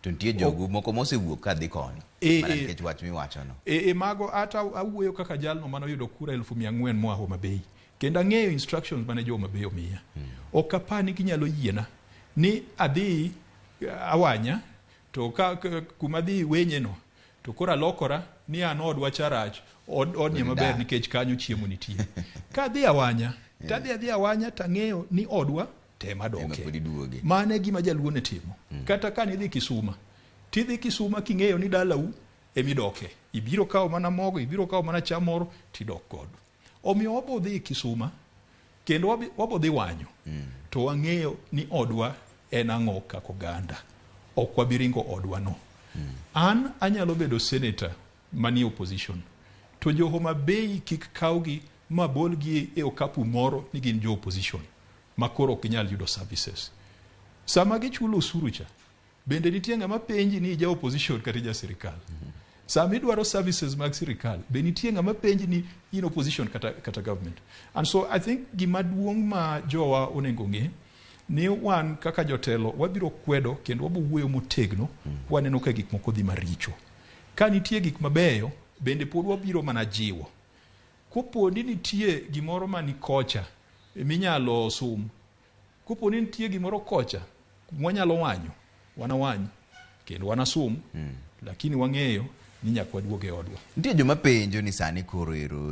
To nitie jogu moko mosewuok kadhi koni. Mana nikech wach miwachono. Mago ata awuoyo kaka jalno mano yudo kura 400,000 moa Homa Bay. Kendo ang'eyo instructions mane jo Homa Bay omiya. Ok apani ginyalo yiena ni adhi awanya to kuma dhi wenyeno to kora lokora ni an odwa charach odni maber nikech kanyo chiemo nitie. Ka adhi awanya tadhi awanya tang'eyo ni odwa tema doke. Mane gima jaluo ne timo. Kata ka nidhi Kisuma, tidhi Kisuma king'eyo ni dalau emidoke. Ibiro kawo mana mogo, ibiro kawo mana cham moro tidok godo. Omiyo wabodhi Kisuma kendo wabodhi wanyo. To wang'eyo ni odwa en ang'o kaka oganda. Ok wabiringo odwa no. An anyalo bedo senator manie opposition. To jo Homa Bay kik kawgi mabolgi e okapu moro ni gin jo opposition. Makoro ok nyal yudo services. Sama gichulo osuru cha, bende nitie ng'ama penji ni ja opposition kata ja sirikal. Sama idwaro services mag sirikal, bende nitie ng'ama penji ni in opposition kata government. And so I think gima duong' ma jowa onego ng'e ni wan kaka jotelo wabiro kwedo kendo wabowuoyo motegno waneno ka gik moko dhi maricho. Ka nitie gik mabeyo, bende pod wabiro mana jiwo. Kopo ni nitie gimoro mani kocha minyalo sum. Kopo ni nitie gimoro kocha mwanyalo wanyo, wanawanyo kendo wanasum, lakini wang'eyo ni nyaka waduoge odwa. Nitie joma penjo ni sani koro ero